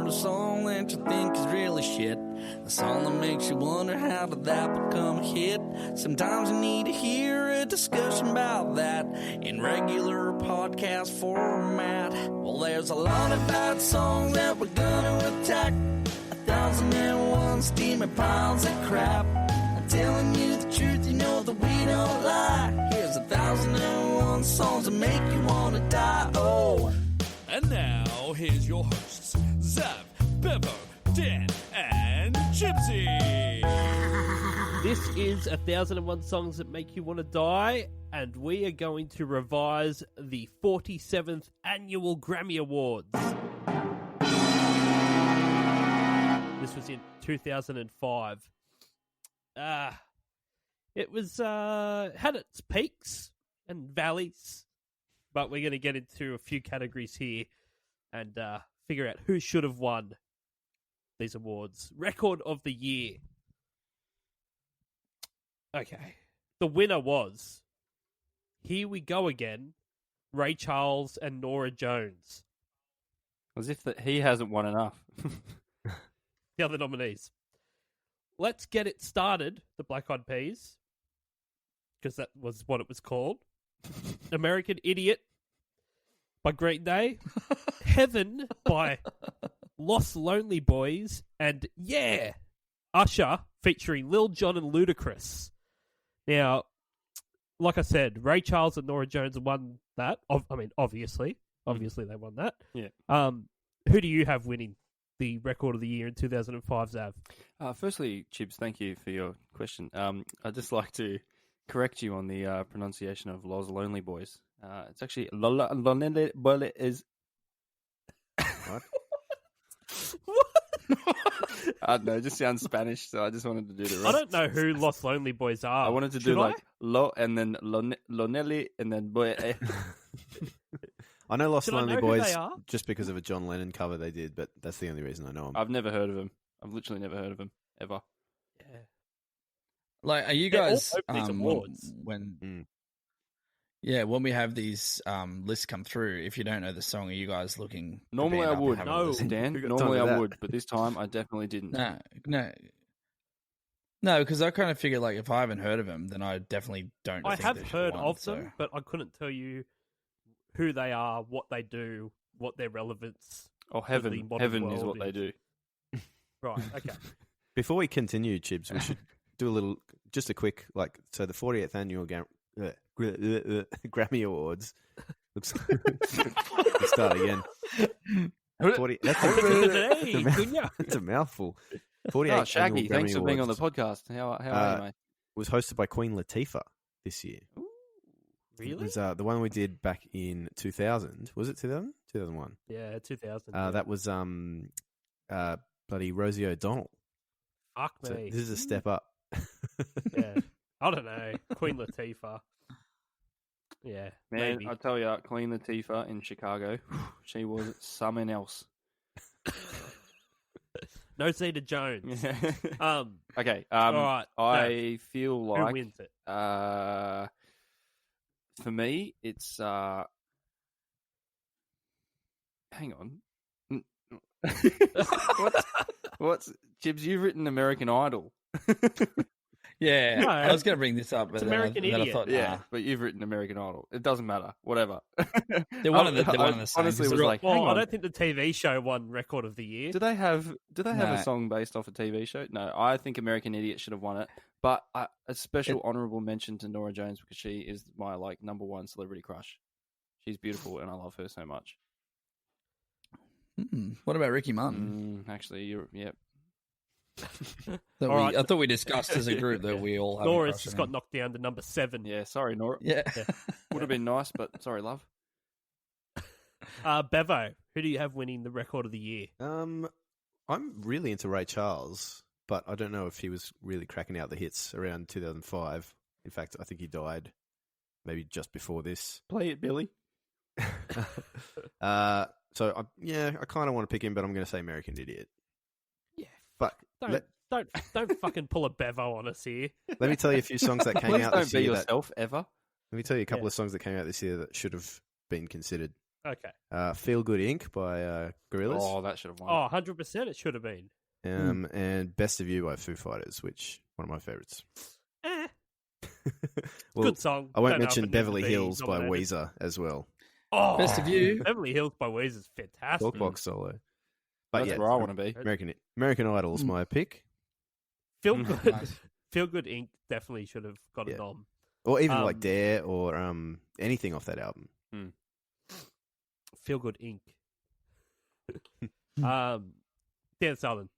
heard a song that you think is really shit? A song that makes you wonder how did that become a hit? Sometimes you need to hear a discussion about that in regular podcast format. Well, there's a lot of bad songs that we're gonna attack. 1,001 steaming piles of crap. I'm telling you the truth, you know that we don't lie. Here's 1,001 songs that make you wanna die. Oh. And now, here's your hosts, Zav, Bevo, Dan, and Gypsy. This is 1,001 Songs That Make You Want to Die, and we are going to revise the 47th Annual Grammy Awards. This was in 2005. It was, had its peaks and valleys, but we're going to get into a few categories here and figure out who should have won these awards. Record of the year. Okay. The winner was, Here We Go Again, Ray Charles and Norah Jones. As if that he hasn't won enough. The other nominees. Let's Get It Started, the Black Eyed Peas, because that was what it was called. American Idiot by Green Day. Heaven by Los Lonely Boys. And Yeah, Usher featuring Lil Jon and Ludacris. Now, like I said, Ray Charles and Norah Jones won that. Obviously. Obviously they won that. Yeah. Who do you have winning the record of the year in 2005, Zav? Firstly, Chibs, thank you for your question. I'd just like to correct you on the pronunciation of Los Lonely Boys. It's actually Lonely Boy is. What? I don't know, it just sounds Spanish, so I just wanted to do the rest. I don't know who Los Lonely Boys are. I wanted to do Lo and then Lonely and then Boy. I know Los Lonely Boys are? just because of a John Lennon cover they did, but that's the only reason I know them. I've never heard of them. I've literally never heard of them, ever. Yeah. Like, are you guys these awards. when we have these lists come through? If you don't know the song, are you guys looking? Normally I would. No, Dan. Normally I would, but this time I definitely didn't. No, because I kind of figured like if I haven't heard of them, then I definitely don't. I think have they should heard won, of so. them, but I couldn't tell you who they are, what they do, what their relevance. Oh, heaven is what they do. Right. Okay. Before we continue, Chibs, we should do just a quick, so the 40th annual Grammy Awards. Let's start again. 40, that's a mouthful. 48th Shaggy, annual Grammy thanks for being on the Awards podcast. How are you, mate? was hosted by Queen Latifah this year. Ooh, really? It was the one we did back in 2000. Was it 2000? 2001. Yeah, 2000. That was bloody Rosie O'Donnell. Fuck So me. this is a step up. Yeah. I don't know. Queen Latifah. Yeah, Man, maybe. I tell you, Queen Latifah in Chicago, she was something else. No Zeta Jones. Okay. All right. I feel like Who wins it? For me, it's hang on. What's Jibs? You've written American Idol. Yeah, No, I was going to bring this up, but it's then American I Idiot. thought, Yeah, but you've written American Idol. It doesn't matter. Whatever. They're one of the same. Honestly, was like, Well, hang I on. don't think the TV show won Record of the Year. Do they have No. a song based off a TV show? No, I think American Idiot should have won it. But a special honourable mention to Norah Jones because she is my number one celebrity crush. She's beautiful and I love her so much. What about Ricky Martin? Actually, yep. I thought we discussed as a group that we all have. Nora's just got knocked down to number 7. Yeah, sorry, Nora. Yeah. Would have been nice, but sorry, love. Bevo, who do you have winning the Record of the Year? I'm really into Ray Charles, but I don't know if he was really cracking out the hits around 2005. In fact, I think he died maybe just before this. Play it, Billy. I kind of want to pick him, but I'm going to say American Idiot. Yeah, But don't fucking pull a Bevo on us here. let me tell you a few songs that came Please out don't this be year. yourself ever. Let me tell you a couple of songs that came out this year that should have been considered. Okay. Feel Good Inc. by Gorillaz. Oh, that should have won. Oh, 100% it should have been. And Best of You by Foo Fighters, which one of my favorites. Well, Good song. I won't Don't know if mention it needs Beverly to be Hills by nominated. Weezer as well. Oh, Best of You. Beverly Hills by Weezer is fantastic. Talkbox solo. But That's yeah, where I want to be. American Idol's my pick. Feel Good. Nice. Feel Good Inc. definitely should have got a Yeah. nom. Or even like Dare or anything off that album. Feel Good Inc. Dan Southern.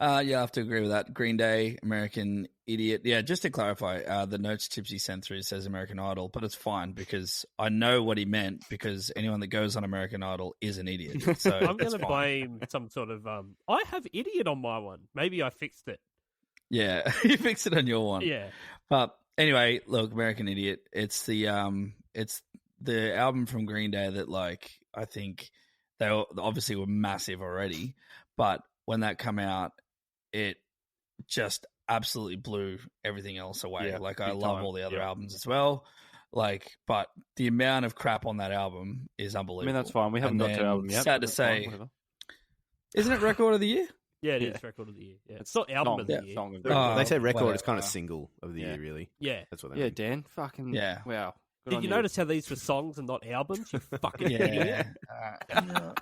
Yeah, I have to agree with that. Green Day, American Idiot. Yeah, just to clarify, the notes Tipsy sent through says American Idol, but it's fine because I know what he meant because anyone that goes on American Idol is an idiot. So I'm going it's to fine. blame some sort of. I have idiot on my one. Maybe I fixed it. Yeah, you fix it on your one. Yeah. But anyway, look, American Idiot. It's the album from Green Day that like I think they obviously were massive already, but when that came out, it just absolutely blew everything else away. Yeah, like I big love time. all the other Yeah. albums as well. Like, but the amount of crap on that album is I unbelievable. mean, that's fine. We haven't And got to then, album yet. sad but to that's fine, say- whatever. Isn't it Record of the Year? Yeah, it Yeah. is record of the year. Yeah. It's not album of the Song- year. song of the Oh, year. They say record, whatever. it's kind of single of the year, really. Yeah. That's what they Yeah, mean. Dan. Fucking Yeah. Wow. Good Did on you notice how these were songs and not albums? You fucking idiot. Yeah.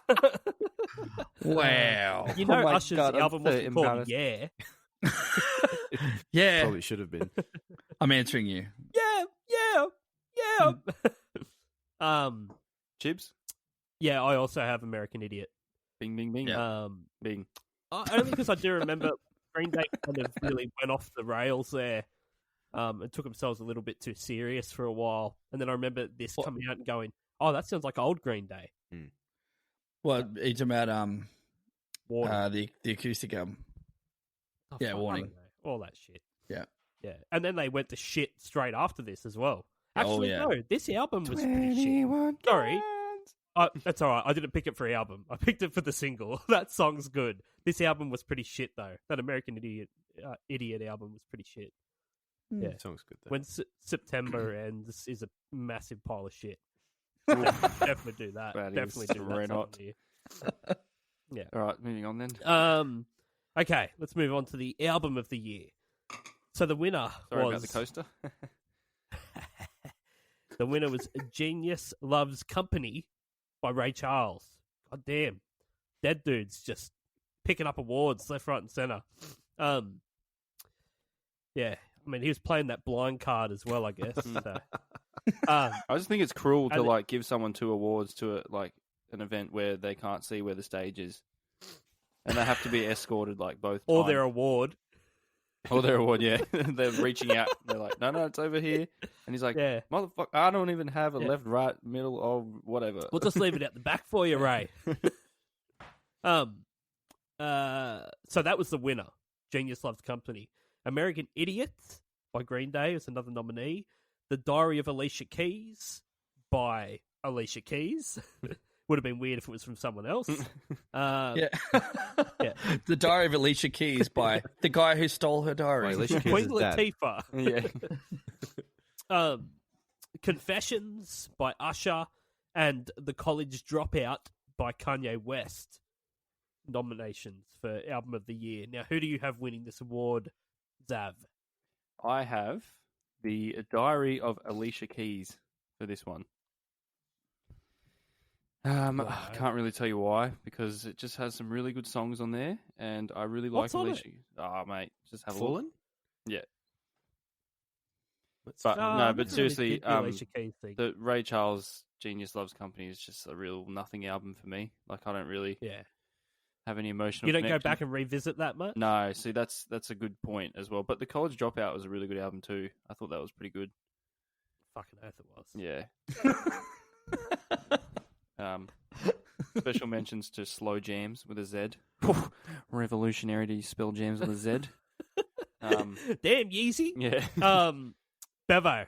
Wow. You know Oh my Usher's God, I'm album so wasn't called embarrassed. Yeah. Yeah. Probably should have been. I'm answering you. Yeah. Chibs? Yeah, I also have American Idiot. Bing, bing, bing. Yeah. Bing. Only because I do remember Green Day kind of really went off the rails there. And took themselves a little bit too serious for a while. And then I remember this coming out and going, oh, that sounds like old Green Day. What are you talking about? Warning. The acoustic album. Oh, yeah, fuck, I Warning. don't know. All that shit. Yeah. Yeah. And then they went to shit straight after this as well. Oh, Actually, yeah. no, this album was pretty shit. Sorry. That's all right. I didn't pick it for the album. I picked it for the single. That song's good. This album was pretty shit, though. That American Idiot album was pretty shit. Yeah. Song's good, though. When September ends is a massive pile of shit. Definitely do that. That is Definitely do that. red time hot. of year. Yeah. All right, moving on then. Okay, let's move on to the album of the year. So the winner Sorry was about the coaster. the winner was Genius Loves Company by Ray Charles. God damn. Dead dudes just picking up awards left, right, and center. Yeah. I mean, he was playing that blind card as well, I guess. So. I just think it's cruel to and- like give someone 2 awards to like an event where they can't see where the stage is, and they have to be escorted like both. Or times. their award. Or their award, yeah. They're reaching out. They're like, no, it's over here. And he's like, Yeah. motherfucker, I don't even have a Yeah. left, right, middle, or whatever. We'll just leave it at the back for you, Ray. So that was the winner. Genius Loves Company. American Idiot by Green Day is another nominee. The Diary of Alicia Keys by Alicia Keys. Would have been weird if it was from someone else. Yeah. Yeah. The Diary of Alicia Keys by the guy who stole her diary. Wait, Alicia Keys' Queen dad. Latifah. yeah. Confessions by Usher and The College Dropout by Kanye West. Nominations for Album of the Year. Now, who do you have winning this award, Zav? I have the Diary of Alicia Keys for this one. I can't really tell you why, because it just has some really good songs on there, and I really What's like on Alicia. Oh, mate, just have a look. Fallen? Yeah. Let's- But I no, never but seriously, really did the Alicia Keys thing. the Ray Charles Genius Loves Company is just a real nothing album for me. Like, I don't really Yeah. have any emotional. You don't go connection. back and revisit that much? No, see, that's a good point as well. But the College Dropout was a really good album too. I thought that was pretty good. Fucking oath it was. Yeah. Special mentions to Slow Jams with a Z. Revolutionary to spell jams with a Z. Damn, Yeezy. Yeah. Bevo,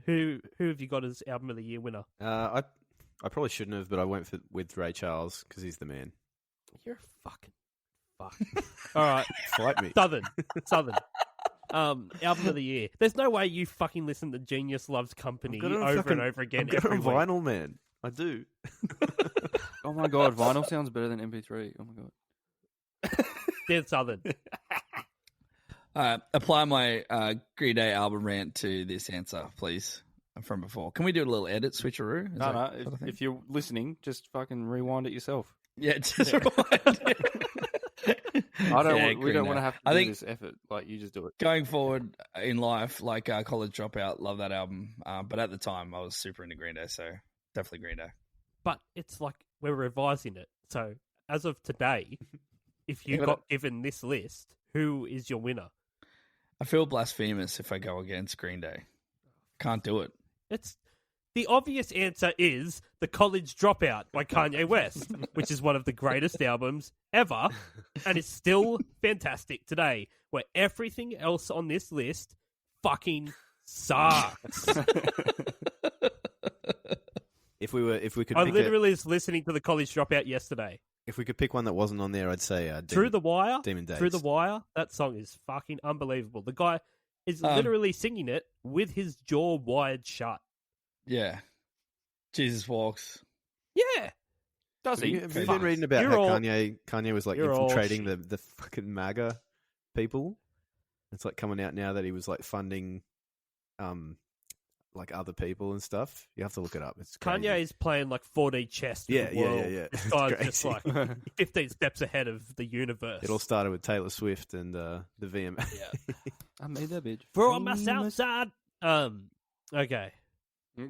who have you got as Album of the Year winner? I probably shouldn't have, but I went with Ray Charles because he's the man. You're a fucking fuck. All right. Fight me. Southern. Album of the Year. There's no way you fucking listen to Genius Loves Company I've got it on over fucking- and over again I've got it every on week. vinyl, man. I do. Oh my god, vinyl sounds better than MP3. Oh my god. Dan Southern. Apply my Green Day album rant to this answer, please, from before. Can we do a little edit switcheroo? No. If you're listening, just fucking rewind it yourself. Yeah, just rewind. We don't want to have to do this effort. Like, you just do it. Going forward in life, like College Dropout, love that album. But at the time, I was super into Green Day, so definitely Green Day. But it's like we're revising it. So as of today, if you got given this list, who is your winner? I feel blasphemous if I go against Green Day. Can't do it. It's the obvious answer is The College Dropout by Kanye West, which is one of the greatest albums ever and is still fantastic today, where everything else on this list fucking sucks. If we could, I pick literally was listening to The College Dropout yesterday. if we could pick one that wasn't on there, I'd say Through the Wire. Demon Days. Through the Wire. That song is fucking unbelievable. The guy is literally singing it with his jaw wired shut. Yeah. Jesus Walks. Yeah. Does he? Have you been reading about You're how all- Kanye was like you're all infiltrating the fucking MAGA people? It's like coming out now that he was like funding like other people and stuff. You have to look it up. It's crazy. Kanye is playing like 4D chess with Yeah, the yeah, world. yeah, yeah. This It's guy's just crazy. like 15 steps ahead of the universe. It all started with Taylor Swift and the VMA. Yeah. I made that bitch. From my south side. Okay.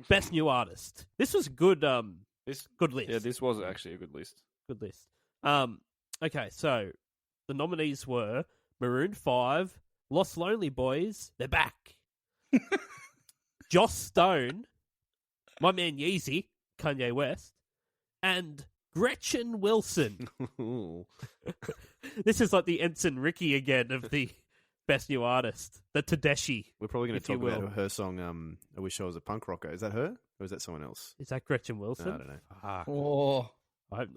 Best new artist. This was good. Good list. Yeah, this was actually a good list. Good list. Okay, so the nominees were Maroon 5, Lost Lonely Boys, they're back. Joss Stone, my man Yeezy, Kanye West, and Gretchen Wilson. This is like the Ensign Ricky again of the best new artist, the Tedeschi. We're probably going if to you talk about will. her song, I Wish I Was a Punk Rocker. Is that her? Or is that someone else? Is that Gretchen Wilson? No, I don't know. Fuck. Oh. I hope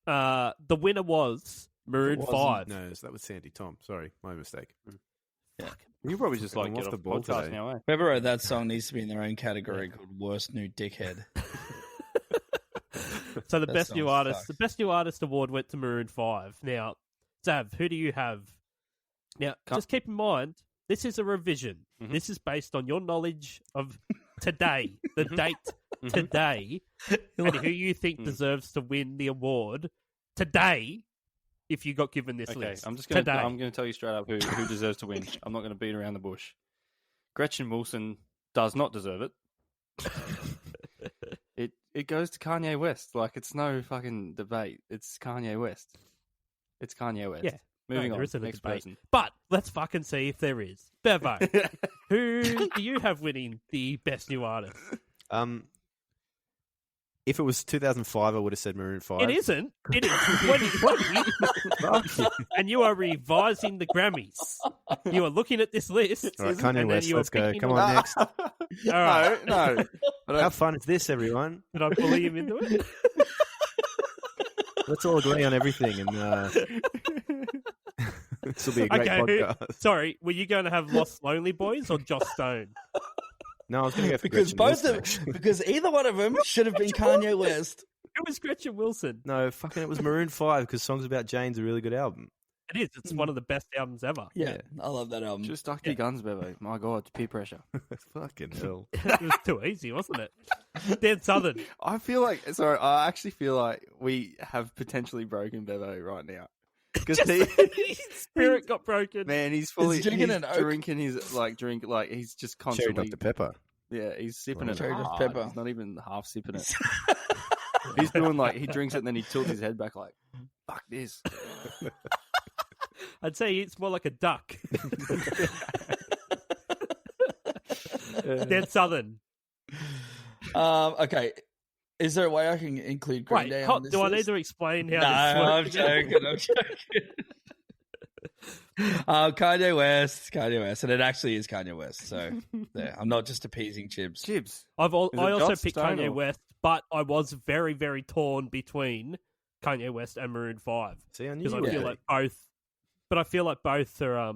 not. The winner was Maroon 5. No, that was Sandy Tom. Sorry, my mistake. You probably just Fucking like get off off the ball podcast today. now, eh? Whoever wrote that song needs to be in their own category called Worst New Dickhead. So the That best new song artist, sucks. the best new artist award went to Maroon 5. Now, Zav, who do you have? Now, just keep in mind, this is a revision. Mhm. This is based on your knowledge of today, the date today, and who you think deserves to win the award today. If you got given this Okay, list, I'm just gonna today. I'm gonna tell you straight up who deserves to win. I'm not gonna beat around the bush. Gretchen Wilson does not deserve it. It goes to Kanye West. Like, it's no fucking debate. It's Kanye West. It's Kanye West. Yeah. Moving there on. isn't a Next debate. person. But let's fucking see if there is. Bevo, who do you have winning the best new artist? If it was 2005, I would have said Maroon 5. It isn't. It is 2020. And you are revising the Grammys. You are looking at this list. All right, and Kanye then West, you are let's go. picking Come one. on, next. All right. No. How fun is this, everyone? Did I bully him into it? Let's all agree on everything, and this will be a great Okay. podcast. Sorry, were you going to have Lost Lonely Boys or Joss Stone? No, I was going to go for Because Gretchen both Wilson, of actually. because either one of them should have been Kanye West. It was Gretchen Wilson. No, fucking, it was Maroon 5 because Songs About Jane's a really good album. It is. It's one of the best albums ever. Yeah, I love that album. Just stuck to your guns, Bebe. My God, it's peer pressure. Fucking hell. It was too easy, wasn't it? Dan Southern. I actually feel like we have potentially broken Bevo right now. Because His spirit got broken. man, he's fully drinking an Oak. drinking his like he's just Cherry constantly Dr. Pepper. yeah, he's sipping it Cherry Dr. hard. Pepper. He's not even half sipping it. He's doing like he drinks it and then he tilts his head back like fuck this. I'd say it's more like a duck. Dan Southern. Okay. Is there a way I can include Green Wait, Day on this do I need list? to explain how No, I'm this works? joking. Kanye West, and it actually is Kanye West. So there, I'm not just appeasing Chibs. Chibs. I Is it also Joss picked Stone Kanye or- West, but I was very, very torn between Kanye West and Maroon 5 See, I knew because I you feel were like both, but I feel like both are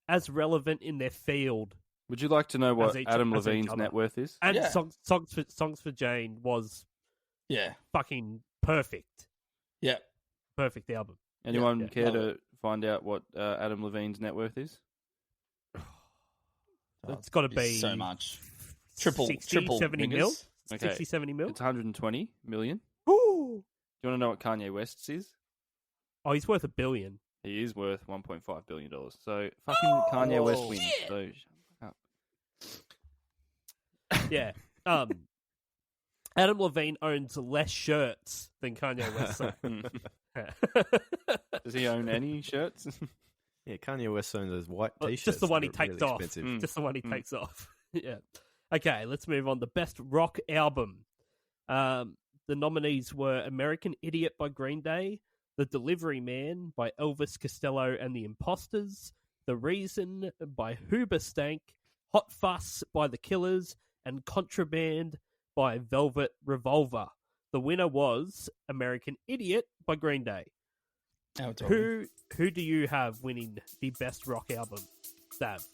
as relevant in their field Would you like to know what As each- Adam as each Levine's other. net worth is? And Yeah. songs for Jane was Yeah. fucking perfect. Yeah. Perfect album. Anyone yeah, care love to find out what Adam Levine's net worth is? It's got to It's be so much. Triple 70 mil? figures. Okay. 60, 70 mil? It's 120 million. Ooh. Do you want to know what Kanye West's is? Oh, he's worth $1 billion. He is worth $1.5 billion. So fucking Kanye West wins. So shut the fuck up. Yeah. Adam Levine owns less shirts than Kanye West. So. Does he own any shirts? Yeah, Kanye West owns those white Well, t-shirts. just the one he that are takes really off. expensive. Just the one he takes off. Yeah. Okay, let's move on. The best rock album. The nominees were American Idiot by Green Day, The Delivery Man by Elvis Costello and the Imposters, The Reason by Hoobastank, Hot Fuss by The Killers, and Contraband by Velvet Revolver. The winner was American Idiot by Green Day. Now we're talking. Who do you have winning the best rock album? Sav.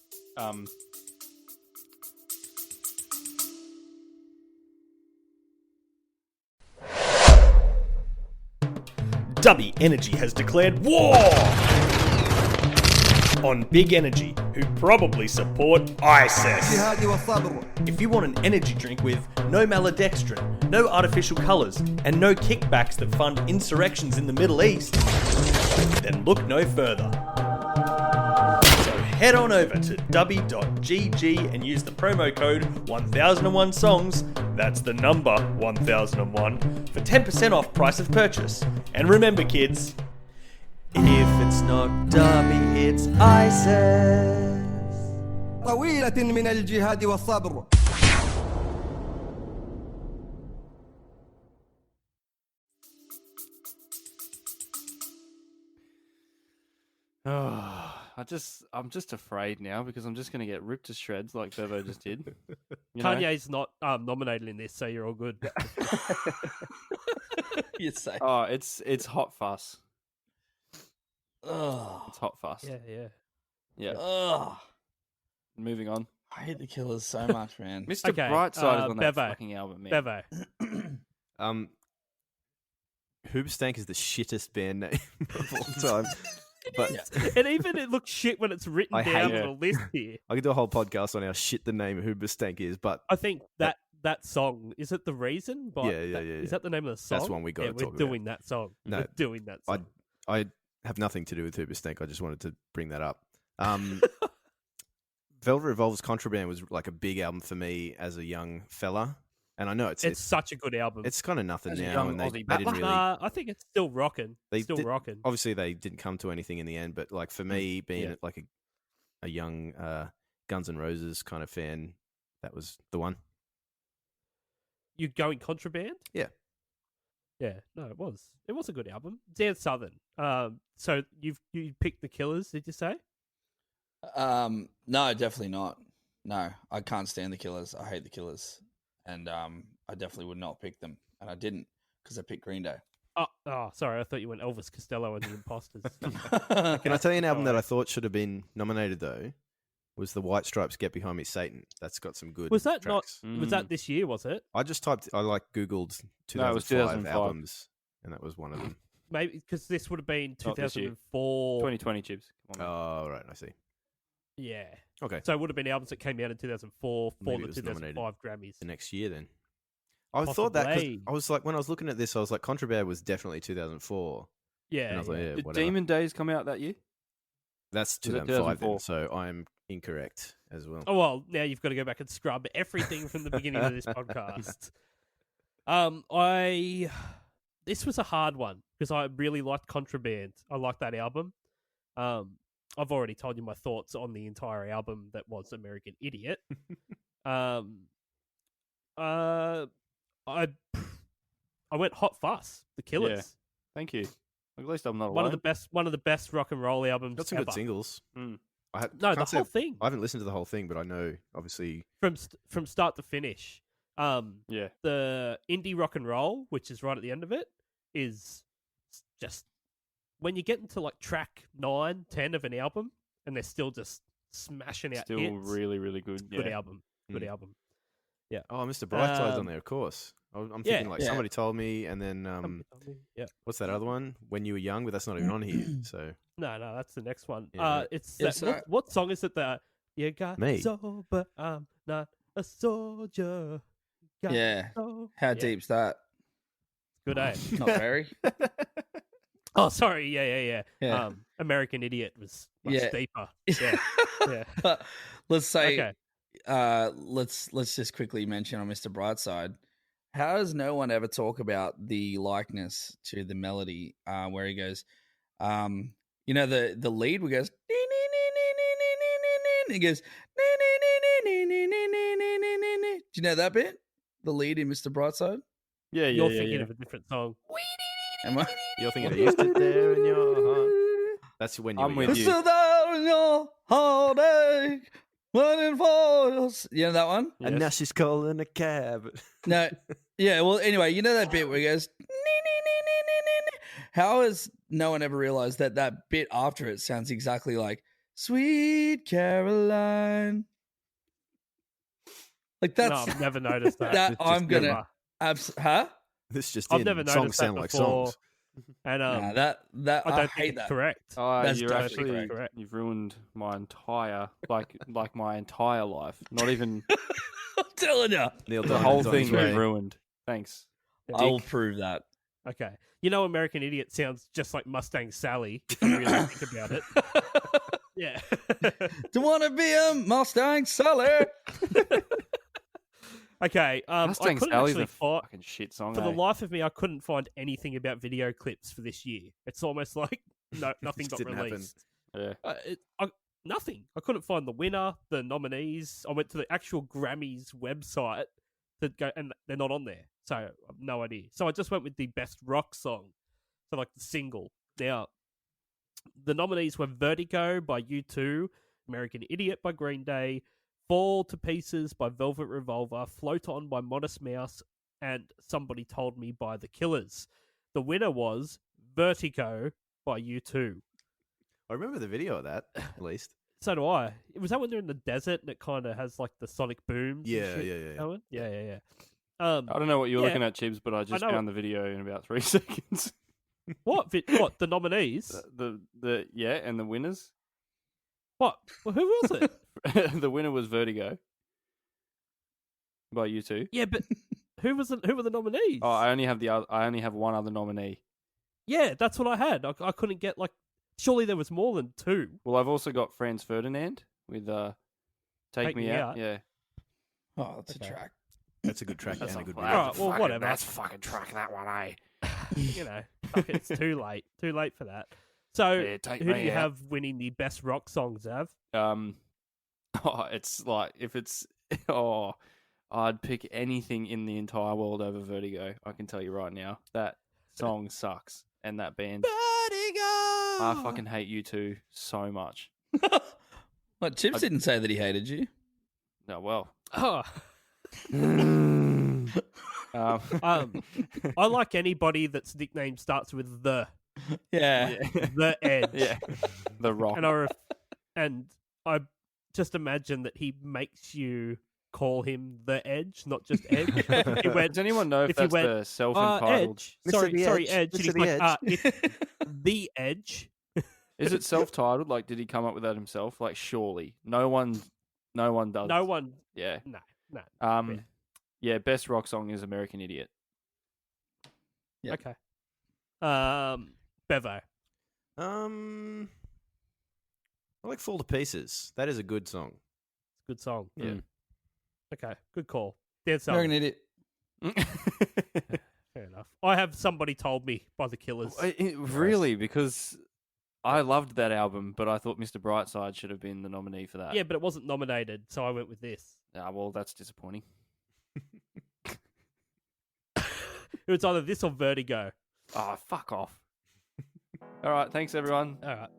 Dubby Energy has declared war on Big Energy, who probably support ISIS. If you want an energy drink with no maltodextrin, no artificial colours, and no kickbacks that fund insurrections in the Middle East, then look no further. So head on over to dubby.gg and use the promo code 1001songs, that's the number 1001, for 10% off price of purchase. And remember, kids, if it's not Dubby, it's ISIS. طويلة من الجهاد والصبر. I'm just afraid now because I'm just going to get ripped to shreds like Bevo just did. You know? Kanye's not nominated in this, so you're all good. You say. Oh, it's Hot Fuss. Ugh. It's Hot Fuss. Yeah. Yeah. Ugh. Moving on. I hate the Killers so much, man. Mr. Okay, Brightside is on that Bevo. fucking album, man. Bevo. Hoobastank is the shittest band name of all time. But And even it looks shit when it's written I down hate on a list here. I could do a whole podcast on how shit the name Hoobastank is, but I think that song, is it The Reason? Yeah. Is that the name of the song? That's one we gotta talk We're about. doing that song. No, We're doing that song. I have nothing to do with Hoobastank. I just wanted to bring that up. Velvet Revolver's Contraband was like a big album for me as a young fella, and I know It's it's such a good album. it's kind of nothing As a now, young and Aussie they battler. didn't really. I think it's still rocking. They Still did- rocking. Obviously, they didn't come to anything in the end, but like for me, being Yeah. like a young Guns N' Roses kind of fan, that was the one. You going Contraband? Yeah. Yeah, no, it was. It was a good album. Dan Southern. So you picked The Killers, did you say? No, definitely not. No, I can't stand the Killers. I hate the Killers, and I definitely would not pick them, and I didn't because I picked Green Day. Oh, sorry. I thought you went Elvis Costello and the Imposters. Can I tell you an album that I thought should have been nominated though? Was the White Stripes "Get Behind Me, Satan"? That's got some good. Was that tracks. not? Was that this year? Was it? I just typed. I googled 2005, No, it was 2005. albums, and that was one of them. Maybe because this would have been Not this year. 2004. 2020 Chips. Come on, man. Oh, right, I see. Yeah. Okay, So it would have been albums that came out in 2004 for Maybe it the was 2005 Grammys. the next year then. I thought that 'cause Possibly. I was like, when I was looking at this, I was like, Contraband was definitely 2004. Yeah. And I was like, yeah, Did whatever. Demon Days come out that year? That's Was it 2005 then, 2004? so I'm incorrect as well. Oh well, now you've got to go back and scrub everything from the beginning of this podcast. This was a hard one because I really liked Contraband. I liked that album. I've already told you my thoughts on the entire album that was American Idiot. I went Hot Fuss, The Killers. Yeah. Thank you. At least I'm not One alone. of the best rock and roll albums Got some ever. good singles. Mm. I No, the can't say whole thing I haven't listened to the whole thing, but I know obviously. from start to finish. Yeah. The indie rock and roll, which is right at the end of it, is just when you get into like track 9, 10 of an album, and they're still just smashing out Still hits. really, really good. Good Yeah. album. Good album. Yeah. Oh, Mr. Brightside's on there, of course. I'm thinking like Yeah. Somebody Told Me, and then Yeah. what's that other one? When You Were Young, but that's not even on here. So No, that's the next one. Yeah. It's Yes, that, what song is it? That you got Me. sober, I'm not a soldier. Got Yeah. so- How Yeah. deep's that? Good, eh? Not very. Oh, sorry. Yeah. Yeah. American Idiot was much Yeah. deeper. Yeah. Yeah. But let's say, Okay. let's just quickly mention on Mr. Brightside. How does no one ever talk about the likeness to the melody where he goes, you know, the lead where he goes, he goes, do you know that bit? The lead in Mr. Brightside? Yeah, You're thinking of a different song. Am I? you're thinking, "I used it there in your heart." That's When You I'm Were with Young. you. So that in your heartache, running for us. You know that one? And now she's calling a cab. No. Yeah, well, anyway, you know that bit where he goes, how has no one ever realized that that bit after it sounds exactly like Sweet Caroline? Like No, that's I've never noticed that. that It's I'm just gonna huh? This just I've in. never Songs noticed that sound like before. songs. And Nah, that I don't hate think it's that. correct. That's You're definitely actually correct. you've ruined my entire like my entire life. Not even I'm telling you, Neil the Diamond's whole on thing his way. you've ruined. Thanks. I'll prove that. Okay. You know, American Idiot sounds just like Mustang Sally, if you really think about it. Yeah. Do want to be a Mustang Sally? Okay. I Mustang couldn't Sally's actually a find, fucking shit song. for the eh? life of me, I couldn't find anything about video clips for this year. It's almost like nothing Just got didn't happen. released. Yeah. Nothing. I couldn't find the winner, the nominees. I went to the actual Grammys website to go, and they're not on there. So I have no idea. So I just went with the best rock song, so like the single. Now, the nominees were Vertigo by U2, American Idiot by Green Day, Fall to Pieces by Velvet Revolver, Float On by Modest Mouse, and Somebody Told Me by The Killers. The winner was Vertigo by U2. I remember the video of that, at least. So do I. Was that when they're in the desert and it kind of has like the sonic booms? and Yeah, shit yeah. going? Yeah. I don't know what you were Yeah. looking at, Chibs, but I just know. found the video in about 3 seconds. What? What? The nominees? The yeah, and the winners. What? Well, who was it? The winner was Vertigo by U2. Yeah, but who were the nominees? Oh, I only have one other nominee. Yeah, that's what I had. I couldn't get like. Surely there was more than two. Well, I've also got Franz Ferdinand with Take Me Out. Yeah. Oh, that's Okay. a track. That's a good track That's and a not good bad. video. Alright, well, whatever. That's fucking track that one, eh? You know, fuck it, it's too late. Too late for that. So, Yeah, Take who do Me you Out. have winning the best rock song, Zav? It's like if it's I'd pick anything in the entire world over Vertigo. I can tell you right now that song sucks, and that band. Vertigo. I fucking hate you two so much. What, Chips didn't say that he hated you. No, well, Oh. I like anybody that's nickname starts with the Yeah. the Edge. yeah, The Rock. And I just imagine that he makes you call him the Edge, not just Edge. If he went, Does anyone know if if he that's went, the self-entitled? Edge. Mr. Sorry, The sorry, Edge. Edge. And Mr. he's The like, Edge. it's the Edge. Is it self-titled? Like, did he come up with that himself? Like, surely no one does. No one. Yeah. No. Yeah. Best rock song is American Idiot. Yep. Okay. Bevo. I like Fall to Pieces. That is a good song. Good song. Yeah. Okay. Good call. Dead song. American Idiot. Fair enough. I have Somebody Told Me by The Killers. Really? Because I loved that album, but I thought Mr. Brightside should have been the nominee for that. Yeah, but it wasn't nominated, so I went with this. Ah, well, that's disappointing. It was either this or Vertigo. Oh, fuck off. All right, thanks, everyone. All right.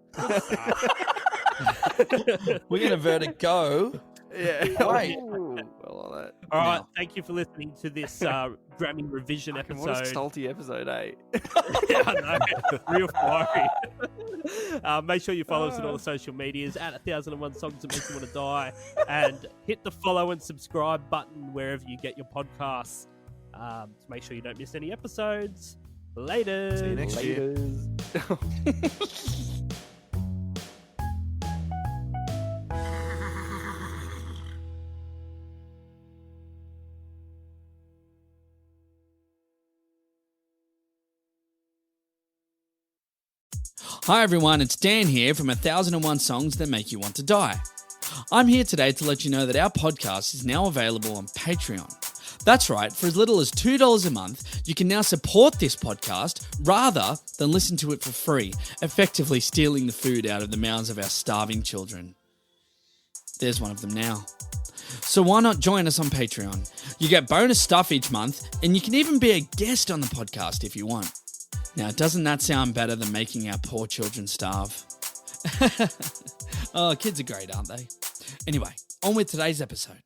We're going to Vertigo. Yeah. Wait. Ooh, well, that. All right, Now. thank you for listening to this Grammy revision Fucking episode. what a salty episode, eh? I know, real fiery. Make sure you follow us on all the social medias at 1001 Songs That Make You Want to Die, and hit the follow and subscribe button wherever you get your podcasts to make sure you don't miss any episodes. Later. See you next year. Hi everyone, it's Dan here from 1001 Songs That Make You Want to Die. I'm here today to let you know that our podcast is now available on Patreon. That's right, for as little as $2 a month, you can now support this podcast rather than listen to it for free, effectively stealing the food out of the mouths of our starving children. There's one of them now. So why not join us on Patreon? You get bonus stuff each month, and you can even be a guest on the podcast if you want. Now, doesn't that sound better than making our poor children starve? Oh, kids are great, aren't they? Anyway, on with today's episode.